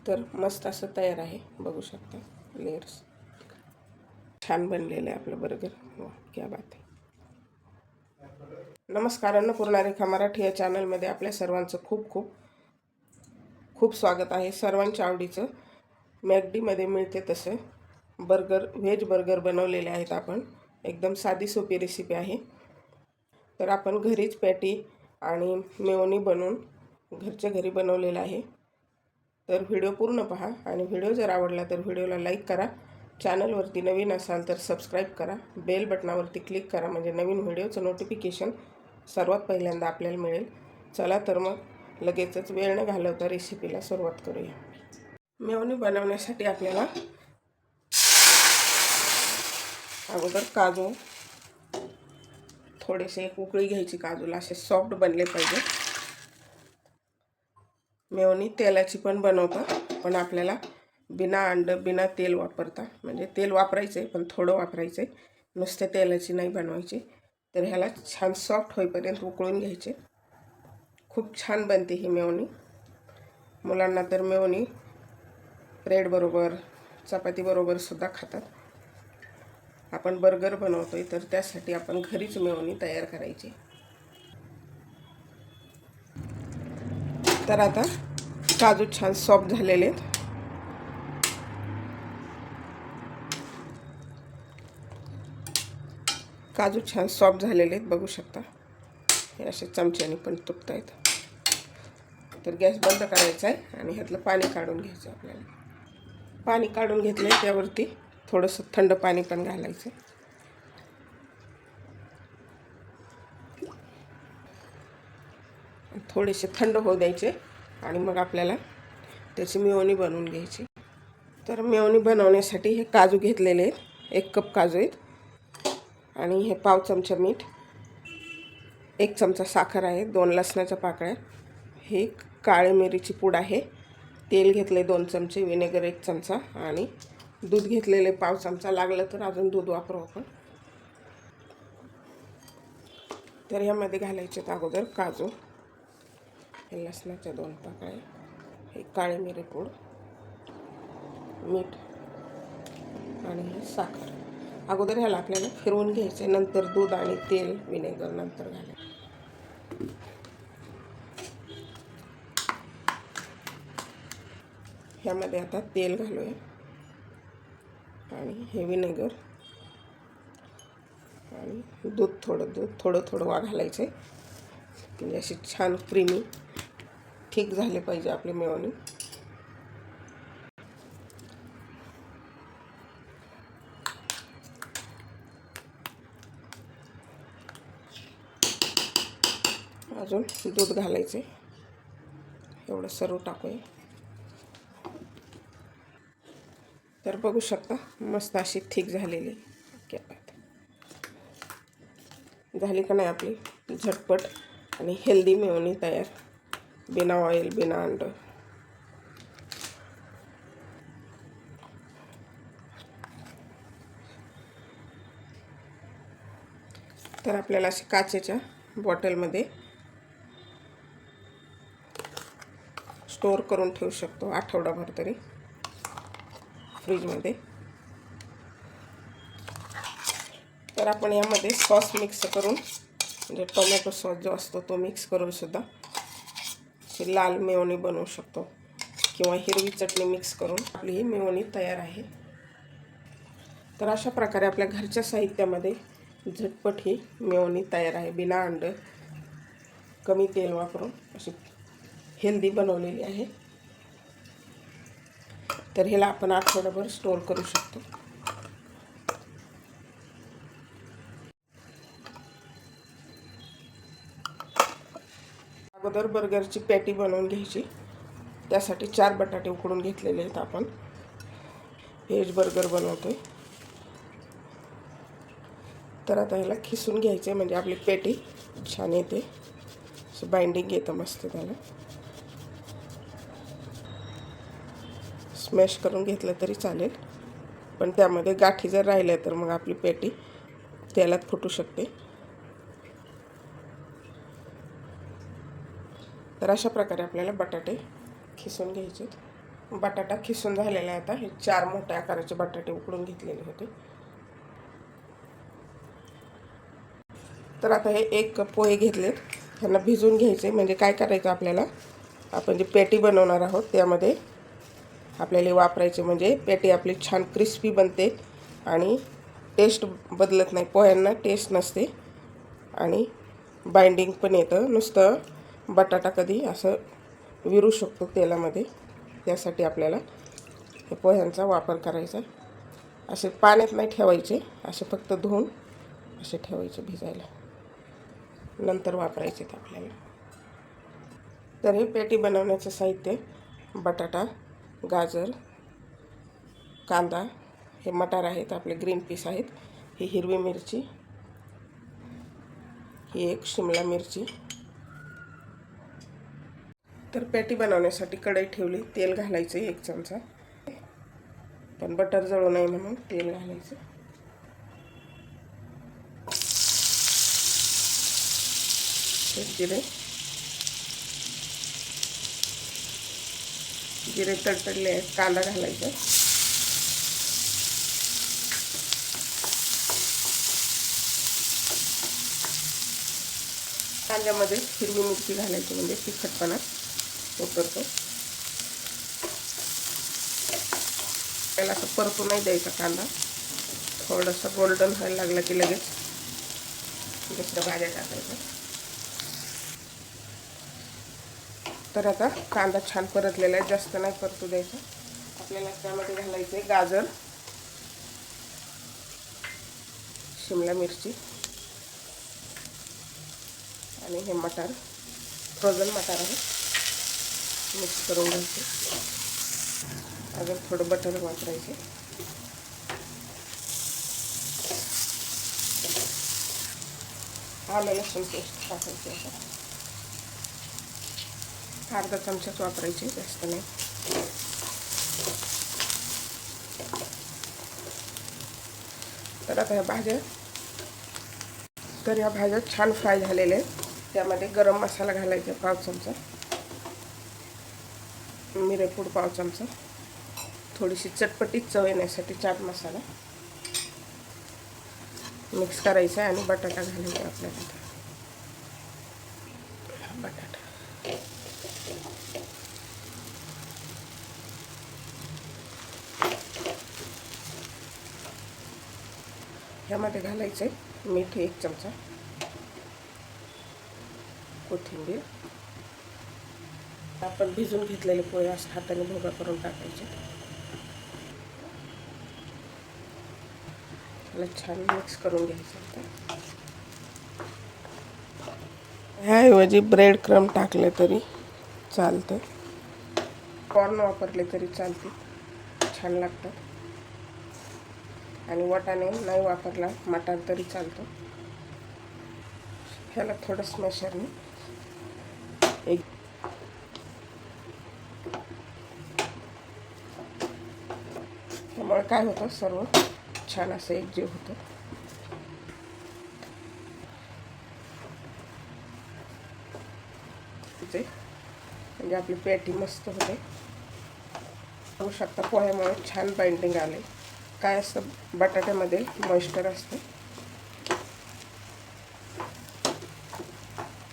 तर मस्त असं तयार आहे, बघू शकता लेयर्स. छान बनलेलं आहे आपलं बर्गर. वा क्या बात आहे. नमस्कार, अन्नपूर्णा रेखा मराठी या चॅनलमध्ये आपल्या सर्वांचं खूप खूप खूप स्वागत आहे. सर्वांच्या आवडीचं मॅकडीमध्ये मिळते तसे बर्गर, व्हेज बर्गर बनवलेले आहेत आपण. एकदम साधी सोपी रेसिपी आहे. तर आपण घरीच पॅटी आणि मेयोनी बनवून घरच्या घरी बनवलेला आहे. तर व्हिडिओ पूर्ण पहा आणि व्हिडिओ जर आवडला तर व्हिडिओला लाईक करा. चॅनलवरती नवीन असाल तर सबस्क्राईब करा. बेल बटनावरती क्लिक करा म्हणजे नवीन व्हिडिओचं नोटिफिकेशन सर्वात पहिल्यांदा आपल्याला मिळेल. चला तर मग लगेचच वेळ न घालवता रेसिपीला सुरुवात करूया. मेयोनी बनवण्यासाठी आपल्याला अगोदर काजू थोडेसे उकळी घ्यायची. काजूला असे सॉफ्ट बनले पाहिजे. मेयोनी तेलाची पण बनवतात, पण आपल्याला बिना अंड बिना तेल वापरता, म्हणजे तेल वापरायचं आहे पण थोडं वापरायचं आहे, नुसत्या तेलाची नाही बनवायची. तर ह्याला छान सॉफ्ट होईपर्यंत उकळून घ्यायचे. खूप छान बनते ही मेयोनी. मुलांना तर मेयोनी ब्रेडबरोबर चपातीबरोबर सुद्धा खातात. आपण बर्गर बनवतोय तर त्यासाठी आपण घरीच मेयोनी तयार करायची. तर आता काजू छान सॉफ्ट झालेले आहेत. काजू छान सॉफ्ट झालेले आहेत, बघू शकता. हे असे चमच्याने पण तुटत आहेत. तर गॅस बंद करायचा आहे आणि ह्यातलं पाणी काढून घ्यायचं. आपल्याला पाणी काढून घेतलं, त्यावरती थोडंसं थंड पाणी पण घालायचं. थोडेसे थंड होऊ द्यायचे आणि मग आपल्याला त्याची मेयोनी बनवून घ्यायची. तर मेयोनी बनवण्यासाठी हे काजू घेतलेले आहेत. 1 कप काजू आहेत आणि हे पाव चमचा मीठ, 1 चमचा साखर आहे, 2 लसणाच्या पाकळ्या, हे काळी मिरीची पूड आहे, तेल घेतले 2 चमचे, विनेगर 1 चमचा आणि दूध घेतलेले पाव चमचा. लागलं तर अजून दूध वापरू आपण. तर ह्यामध्ये घालायचे अगोदर काजू, हे लसणाच्या 2 पाकळ्या, हे काळी मिरी पूड, मीठ आणि हे साखर. अगोदर ह्याला आपल्याला फिरवून घ्यायचे, नंतर दूध आणि तेल विनेगर नंतर घालायचं. ह्यामध्ये आता तेल घालूया आणि हे विनेगर आणि दूध थोडं थोडं घालायचं आहे, म्हणजे अशी छान क्रीमी ठीक झाले पाहिजे आपले मेयोनी. अजून दूध घालायचे, एवढं सर्व टाकूया. तर बघू शकता मस्त अशी थिक झालेली झाली का नाही आपली झटपट आणि हेल्दी मेयोनी तयार, बिना ऑइल बिना अंड. तर आपल्याला अशी काचेच्या बॉटलमध्ये स्टोअर करून ठेवू शकतो आठवडाभर तरी फ्रीजमध्ये. तर आपण यामध्ये सॉस मिक्स करून, म्हणजे टोमॅटो सॉस जो असतो तो मिक्स करून सुद्धा अशी लाल मेयोनी बनवू शकतो, किंवा हिरवी चटणी मिक्स करून आपली ही मेयोनी तयार आहे. तर अशा प्रकारे आपल्या घरच्या साहित्यामध्ये झटपट ही मेयोनी तयार आहे, बिना अंड कमी तेल वापरून अशी हेल्दी बनवलेली आहे. तर ह्याला आपण आठवडाभर स्टोअर करू शकतो. अगोदर बर्गरची पॅटी बनवून घ्यायची. त्यासाठी 4 बटाटे उकडून घेतलेले आहेत. आपण व्हेज बर्गर बनवतोय. तर आता ह्याला खिसून घ्यायचे, म्हणजे आपली पॅटी छान येते, असं बाइंडिंग येतं मस्त. त्याला स्मॅश करून घेतलं तरी चालेल, पण त्यामध्ये गाठी जर राहिल्या तर मग आपली पॅटी तेलात फुटू शकते. तर अशा प्रकारे आपल्याला बटाटे खिसून घ्यायचे. बटाटा खिसून झालेला आहे. आता हे 4 मोठ्या आकाराचे बटाटे उकडून घेतलेले होते. तर आता हे 1 कप पोहे घेतलेत, ह्यांना भिजवून घ्यायचे. म्हणजे काय करायचं आपल्याला, आपण जी पॅटी बनवणार आहोत त्यामध्ये आपल्याला वापरायचे. म्हणजे पॅटी आपली छान क्रिस्पी बनते आणि टेस्ट बदलत नाही, पोह्यांना टेस्ट नसते आणि बाइंडिंग पण येतं. नुसतं बटाटा कधी असं विरू शकतो तेलामध्ये, त्यासाठी आपल्याला हे पोह्यांचा वापर करायचा. असे पाण्यात नाही ठेवायचे, असे फक्त धुवून असे ठेवायचे भिजायला, नंतर वापरायचे ते आपल्याला. तर हे पॅटी बनवण्याचं साहित्य: बटाटा, गाजर, कांदा, हे मटार आहेत आपले, ग्रीन पीस आहेत, ही हिरवी मिरची, ही 1 शिमला मिरची. तर पॅटी बनवण्यासाठी कढई ठेवली, तेल घालायचं 1 चमचा, पण बटर जळू नये म्हणून तेल घालायचं. जिरे तडतडले आहेत, कांदा घालायचा. कांद्यामध्ये हिरवी मिरची घालायची, म्हणजे तिखटपणा उतरतो. त्याला असं परतू नाही द्यायचा कांदा, थोडंसं गोल्डन व्हायला लागला की लगेच दुसऱ्या भाज्या टाकायच्या. तर आता कांदा छान परतलेला आहे, जास्त नाही परतू द्यायचा. आपल्याला त्यामध्ये घालायचे गाजर, शिमला मिरची आणि हे मटार, फ्रोझन मटार आहे, मिक्स करून घ्यायचे. अजून थोडं बटर वापरायचे. आलं लसूण पेस्ट टाकायची. आता अर्धा चमचाच वापरायची, जास्त नाही. तर आता ह्या भाज्या छान फ्राय झालेल्या आहेत. त्यामध्ये गरम मसाला घालायचा 1/2 चमचा, मिरेपूड 1/2 चमचा, थोडीशी चटपटीत चव येण्यासाठी चाट मसाला मिक्स करायचा आणि बटाटा घालायचा आपल्याला. बटाटा ह्यामध्ये घालायचे मीठ 1 चमचा, कोथिंबीर, आपण भिजून घेतलेले पोहे असं हाताने भोगा करून टाकायचे. त्याला छान मिक्स करून घ्यायचं. ह्याऐवजी ब्रेड क्रम्ब टाकले तरी चालतं, कॉर्न वापरले तरी चालते, छान लागतात. आणि वाटाणे नाही वापरला, मटार तरी चालतो. ह्याला थोडं स्मॅशरने त्यामुळे काय होतं, सर्व छान असं एकजीव होतं. म्हणजे आपली पॅटी मस्त होते. बघू शकता पोह्यामुळे छान बाइंडिंग आले. काय असतं, बटाट्यामध्ये मॉइश्चर असतं.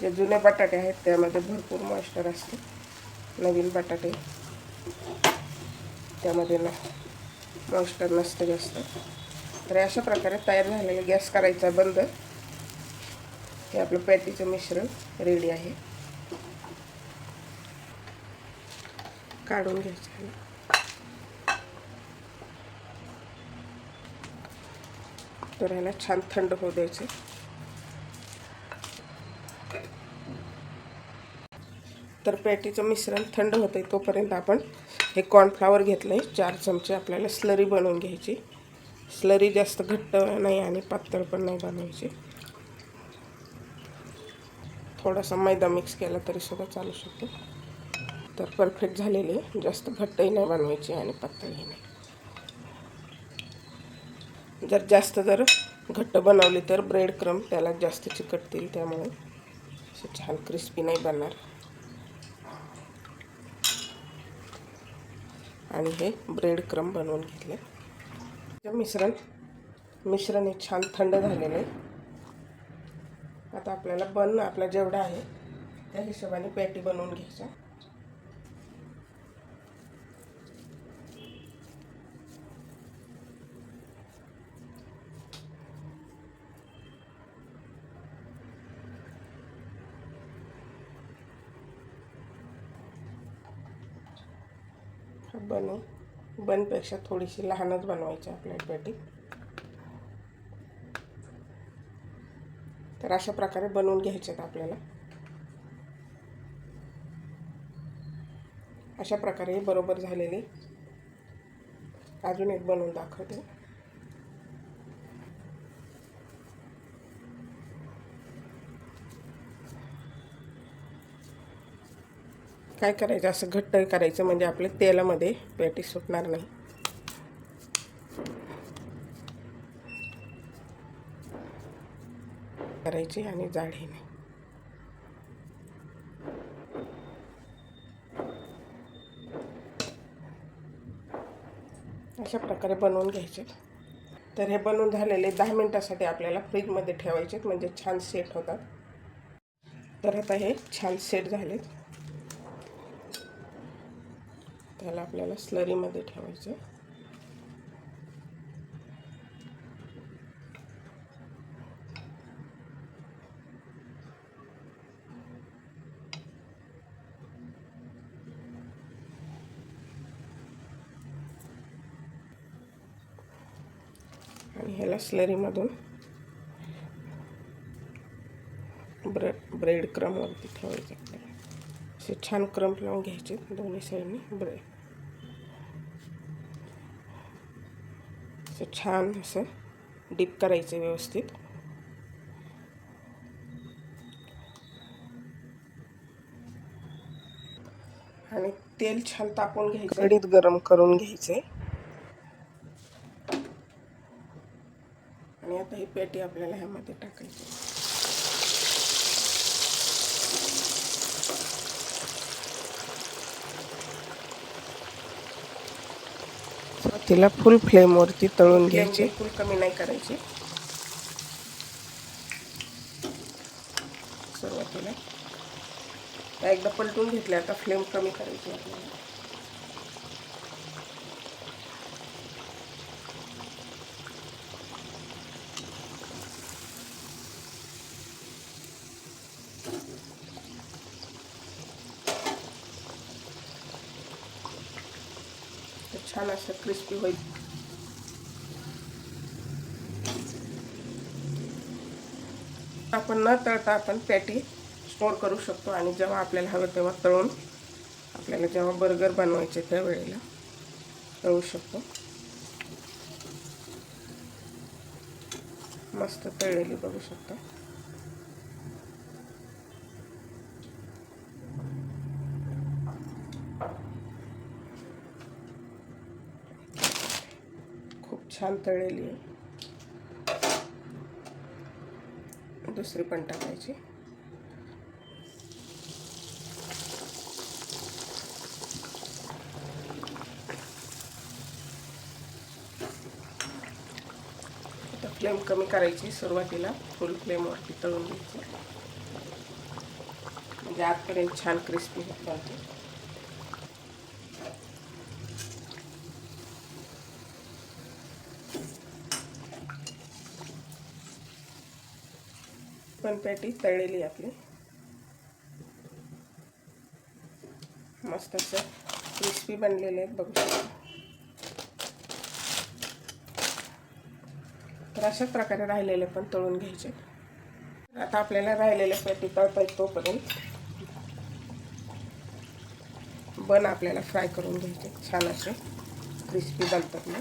जे जुने बटाटे आहेत त्यामध्ये भरपूर मॉइश्चर असते, नवीन बटाटे त्यामध्ये मॉइश्चर नसतं जास्त. तर अशा प्रकारे तयार झालेले, गॅस करायचा बंद. हे आपलं पॅटीचं मिश्रण रेडी आहे. काढून घ्यायचं, तर ह्याला छान थंड होऊ द्यायचे. तर पॅटीचं मिश्रण थंड होतं आहे तोपर्यंत आपण हे कॉर्नफ्लॉवर घेतलं आहे 4 चमचे. आपल्याला स्लरी बनवून घ्यायची. स्लरी जास्त घट्ट नाही आणि पातळ पण नाही बनवायची. थोडासा मैदा मिक्स केला तरी सुद्धा चालू शकतो. तर परफेक्ट झालेले, जास्त घट्टही नाही बनवायची आणि पातळही नाही. जर घट्ट बनवली तर ब्रेड क्रम्ब त्याला जास्त चिकटतील, त्यामुळे असे छान क्रिस्पी नाही बनणार. आणि हे ब्रेड क्रम्ब बनवून घेतले. मिश्रण हे छान थंड झालेले आहे. आता आपल्याला बन आपला जेवढा आहे त्या हिशोबाने पॅटी बनवून घ्यायच्या. बनपेक्षा थोडीशी लहानच बनवायची आपल्याला पॅटी. तर अशा प्रकारे बनवून घ्यायच्यात आपल्याला. अशा प्रकारे बरोबर झालेली. अजून एक बनवून दाखवते. काय करायचं, असं घट्ट करायचं म्हणजे आपल्या तेलामध्ये पॅटी सुटणार नाही. करायची आणि जाडीने अशा प्रकारे बनवून घ्यायचे. तर हे बनवून झालेले 10 मिनिटासाठी आपल्याला फ्रीजमध्ये ठेवायचे, म्हणजे छान सेट होतात. तर आता हे छान सेट झाले. त्याला आपल्याला स्लरीमध्ये ठेवायचे. आणि ह्याला स्लरीमधून ब्रेड क्रम्बवरती ठेवायचे आपल्याला. असे छान क्रम्प लावून घ्यायचे दोन्ही साईडनी. ब्रेड असं छान असं डीप करायचं व्यवस्थित. आणि तेल छान तापवून घ्यायचं, कढईत गरम करून घ्यायचे. आणि आता ही पॅटी आपल्याला ह्यामध्ये टाकायची. तिला फुल फ्लेमवरती तळून घ्यायची, फुल कमी नाही करायची. सुरुवातीला एकदा पलटून घेतले, आता फ्लेम कमी करायची आपल्याला. छान असं क्रिस्पी होईल. आपण न तळता आपण पॅटी स्टोर करू शकतो आणि जेव्हा आपल्याला हवं तेव्हा तळून आपल्याला जेव्हा बर्गर बनवायचे त्यावेळेला तळू शकतो. मस्त तळलेली बघू शकता. खूप छान तळलेली आहे. दुसरी पण टाकायची. आता फ्लेम कमी करायची. सुरुवातीला फुल फ्लेमवरती तळून घ्यायची, म्हणजे आतपर्यंत छान क्रिस्पी होते. पण पॅटी तळलेली आपली मस्त असं क्रिस्पी बनलेले आहेत बघू शकता. तर अशाच प्रकारे राहिलेले पण तळून घ्यायचे. आता आपल्याला राहिलेले पॅटी तळता येत तोपर्यंत बन आपल्याला फ्राय करून घ्यायचे. छान असे क्रिस्पी बनतात ना.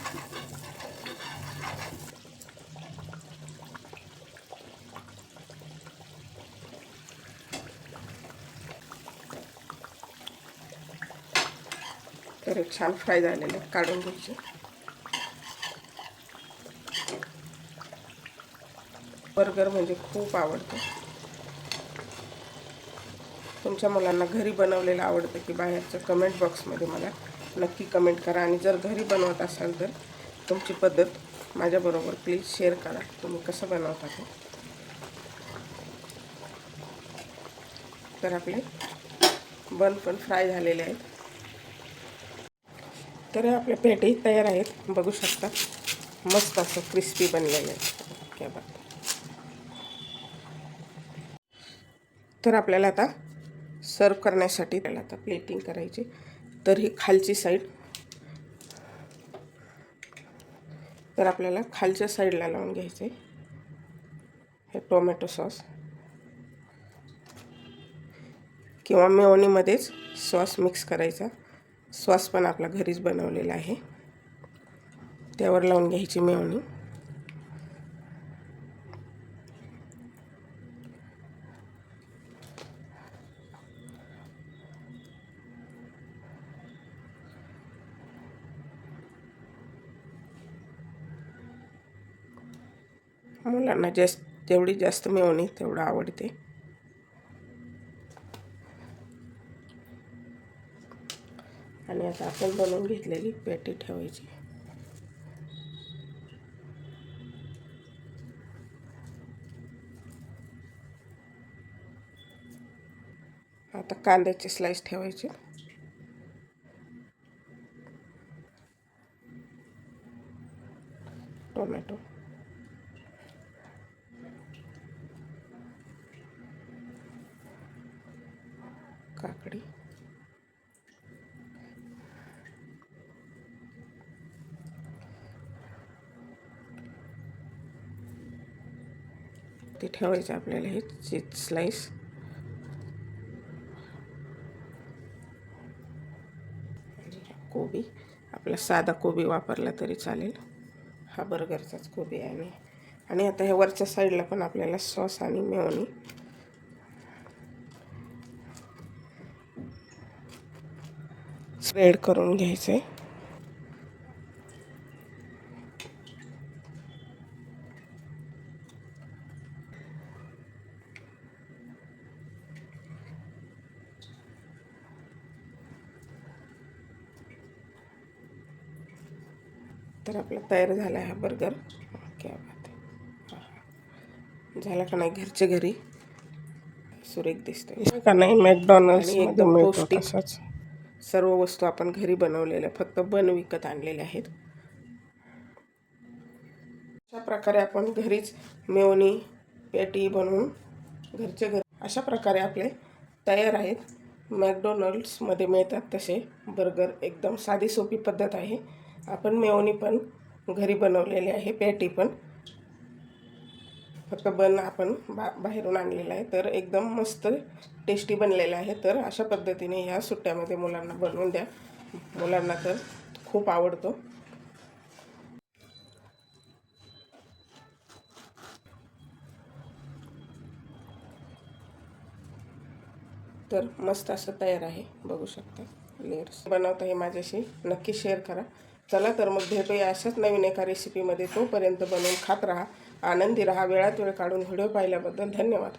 तर एक छान फ्राय झालेले काढून घ्यायचे. बर्गर म्हणजे खूप आवडतं. तुमच्या मुलांना घरी बनवलेलं आवडतं की बाहेरचं, कमेंट बॉक्समध्ये मला नक्की कमेंट करा. आणि जर घरी बनवत असाल तर तुमची पद्धत माझ्याबरोबर प्लीज शेअर करा, तुम्ही कसं बनवता ते. तर आपले बन पण फ्राय झालेले आहेत. तर आपल्या पेटी तयार आहेत, बघू शकता. मस्त असं क्रिस्पी बनलेलं आहे. क्या बात. तर आपल्याला आता सर्व करण्यासाठी त्याला आता प्लेटिंग करायची. तर ही खालची साईड, तर आपल्याला खालच्या साईडला लावून घ्यायचे हे टोमॅटो सॉस, किंवा मेयोनीमध्येच सॉस मिक्स करायचा. सॉस पण आपला घरीच बनवलेला आहे, त्यावर लावून घ्यायची मेयोनी. मुलांना जेवढी जास्त मेयोनी तेवढं आवडते. आणि आता आपण बनवून घेतलेली पॅटी ठेवायची. आता कांद्याचे स्लाइस ठेवायचे. टोमॅटो, काकडी, ते ठेवायचे आपल्याला हे चीज स्लाइस. कोबी, आपला साधा कोबी वापरला तरी चालेल, हा बर्गरचाच कोबी आहे. आणि आता ह्या वरच्या साईडला पण आपल्याला सॉस आणि मेयोनी स्प्रेड करून घ्यायचे. तर आपला तयार झाला आहे हा बर्गर. क्या बात आहे. झाला का नाही घरच्या घरी सुरेख दिसतोय का नाही. मॅकडॉनल्ड्स मध्ये मिळतो तसाच सर्व वस्तू आपण घरी बनवलेल्या, फक्त बन विकत आणलेले आहेत. अशा प्रकारे आपण घरीच मेयोनी पॅटी बनवून घरच्या घरी अशा प्रकारे आपले तयार आहेत. मॅकडॉनल्ड्समध्ये मिळतात तसे बर्गर. एकदम साधी सोपी पद्धत आहे. आपण मेयोनी पण घरी बनवलेले आहे, पॅटी पण फक्त बन आपण बाहेरून आणलेला आहे. तर एकदम मस्त टेस्टी बनलेला आहे. तर अशा पद्धतीने ह्या सुट्ट्यामध्ये मुलांना बनवून द्या, मुलांना तर खूप आवडतो. तर मस्त असं तयार आहे, बघू शकता. लेयर्स बनवता हे माझ्याशी नक्की शेअर करा. चला तर मग भेटूया अशाच नवीन एका रेसिपीमध्ये. तोपर्यंत बनवून खात राहा, आनंदी राहा. वेळात वेळ काढून व्हिडिओ पाहिल्याबद्दल धन्यवाद.